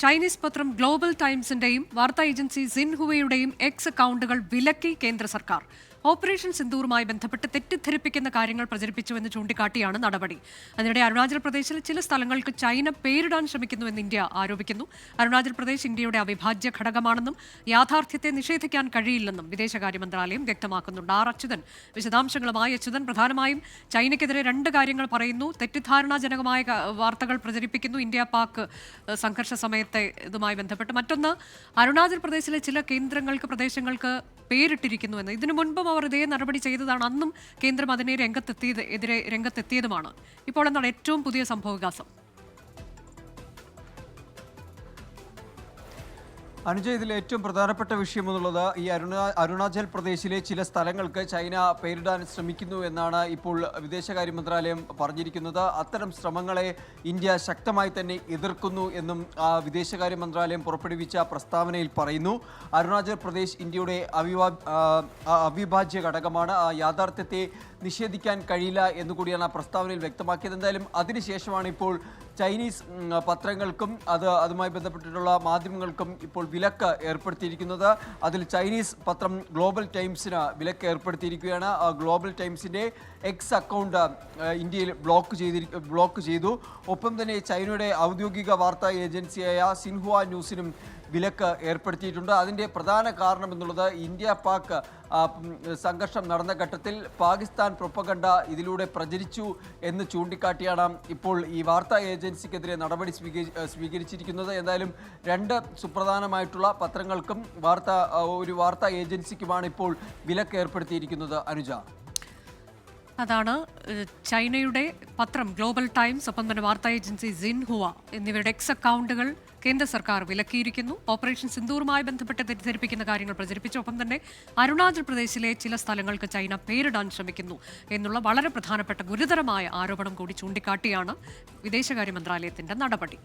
Chinese പത്രം global ടൈംസിന്റെയും വാർത്താ agency സിൻഹുവയുടെയും X അക്കൗണ്ടുകൾ വിലക്കി കേന്ദ്ര സർക്കാർ. ഓപ്പറേഷൻ സിന്ദൂറുമായി ബന്ധപ്പെട്ട് തെറ്റിദ്ധരിപ്പിക്കുന്ന കാര്യങ്ങൾ പ്രചരിപ്പിച്ചുവെന്ന് ചൂണ്ടിക്കാട്ടിയാണ് നടപടി. അതിനിടെ അരുണാചൽ പ്രദേശിൽ ചില സ്ഥലങ്ങൾക്ക് ചൈന പേരിടാൻ ശ്രമിക്കുന്നുവെന്ന് ഇന്ത്യ ആരോപിക്കുന്നു. അരുണാചൽ പ്രദേശ് ഇന്ത്യയുടെ അവിഭാജ്യ ഘടകമാണെന്നും യാഥാർത്ഥ്യത്തെ നിഷേധിക്കാൻ കഴിയില്ലെന്നും വിദേശകാര്യ മന്ത്രാലയം വ്യക്തമാക്കുന്നുണ്ട്. അച്യുതൻ വിശദാംശങ്ങളുമായി. അച്യുതൻ, പ്രധാനമായും ചൈനയ്ക്കെതിരെ രണ്ട് കാര്യങ്ങൾ പറയുന്നു. തെറ്റിദ്ധാരണാജനകമായ വാർത്തകൾ പ്രചരിപ്പിക്കുന്നു ഇന്ത്യ പാക് സംഘർഷ സമയത്തെ ഇതുമായി ബന്ധപ്പെട്ട്. മറ്റൊന്ന്, അരുണാചൽ പ്രദേശിലെ ചില കേന്ദ്രങ്ങൾക്ക് പ്രദേശങ്ങൾക്ക് പേരിട്ടിരിക്കുന്നുവെന്ന്. ഇതിനു മുൻപും അവർ ഇതേ നടപടി ചെയ്തതാണ്. അന്നും കേന്ദ്രം അതിനെ രംഗത്തെത്തിയതുമാണ്. ഇപ്പോൾ എന്താണ് ഏറ്റവും പുതിയ സംഭവവികാസം? അനുജ, ഇതിൽ ഏറ്റവും പ്രധാനപ്പെട്ട വിഷയം എന്നുള്ളത് ഈ അരുണാചൽ പ്രദേശിലെ ചില സ്ഥലങ്ങൾക്ക് ചൈന പേരിടാൻ ശ്രമിക്കുന്നു എന്നാണ് ഇപ്പോൾ വിദേശകാര്യ മന്ത്രാലയം പറഞ്ഞിരിക്കുന്നത്. അത്തരം ശ്രമങ്ങളെ ഇന്ത്യ ശക്തമായി തന്നെ എതിർക്കുന്നു എന്നും വിദേശകാര്യ മന്ത്രാലയം പുറപ്പെടുവിച്ച പ്രസ്താവനയിൽ പറയുന്നു. അരുണാചൽ പ്രദേശ് ഇന്ത്യയുടെ അവിഭാജ്യ ഘടകമാണ്. ആ യാഥാർത്ഥ്യത്തെ നിഷേധിക്കാൻ കഴിയില്ല എന്നുകൂടിയാണ് ആ പ്രസ്താവനയിൽ വ്യക്തമാക്കിയത്. എന്തായാലും അതിനുശേഷമാണ് ഇപ്പോൾ ചൈനീസ് പത്രങ്ങൾക്കും അതുമായി ബന്ധപ്പെട്ടിട്ടുള്ള മാധ്യമങ്ങൾക്കും ഇപ്പോൾ വിലക്ക് ഏർപ്പെടുത്തിയിരിക്കുന്നത്. അതിൽ ചൈനീസ് പത്രം ഗ്ലോബൽ ടൈംസിന് വിലക്ക് ഏർപ്പെടുത്തിയിരിക്കുകയാണ്. ഗ്ലോബൽ ടൈംസിൻ്റെ എക്സ് അക്കൗണ്ട് ഇന്ത്യയിൽ ബ്ലോക്ക് ചെയ്തു. ഒപ്പം തന്നെ ചൈനയുടെ ഔദ്യോഗിക വാർത്താ ഏജൻസിയായ സിൻഹുവ ന്യൂസിനും വിലക്ക് ഏർപ്പെടുത്തിയിട്ടുണ്ട്. അതിൻ്റെ പ്രധാന കാരണം എന്നുള്ളത് ഇന്ത്യ പാക് സംഘർഷം നടന്ന ഘട്ടത്തിൽ പാകിസ്ഥാൻ പ്രൊപ്പഗണ്ട ഇതിലൂടെ പ്രചരിച്ചു എന്ന് ചൂണ്ടിക്കാട്ടിയാണ് ഇപ്പോൾ ഈ വാർത്താ ഏജൻസിക്കെതിരെ നടപടി സ്വീകരിച്ചിരിക്കുന്നത്. എന്തായാലും രണ്ട് സുപ്രധാനമായിട്ടുള്ള പത്രങ്ങൾക്കും ഒരു വാർത്താ ഏജൻസിക്കുമാണ് ഇപ്പോൾ വിലക്ക് ഏർപ്പെടുത്തിയിരിക്കുന്നത്. അനുജ, അതാണ് ചൈനയുടെ പത്രം ഗ്ലോബൽ ടൈംസ്, ഒപ്പം തന്നെ വാർത്താ ഏജൻസി സിൻഹുവ എന്നിവരുടെ എക്സ് അക്കൗണ്ടുകൾ കേന്ദ്ര സർക്കാർ വിലക്കിയിരിക്കുന്നു. ഓപ്പറേഷൻ സിന്ദൂറുമായി ബന്ധപ്പെട്ട് തെറ്റിദ്ധരിപ്പിക്കുന്ന കാര്യങ്ങൾ പ്രചരിപ്പിച്ചു. ഒപ്പം തന്നെ അരുണാചൽ പ്രദേശിലെ ചില സ്ഥലങ്ങൾക്ക് ചൈന പേരിടാൻ ശ്രമിക്കുന്നു എന്നുള്ള വളരെ പ്രധാനപ്പെട്ട ഗുരുതരമായ ആരോപണം കൂടി ചൂണ്ടിക്കാട്ടിയാണ് വിദേശകാര്യ മന്ത്രാലയത്തിന്റെ നടപടി.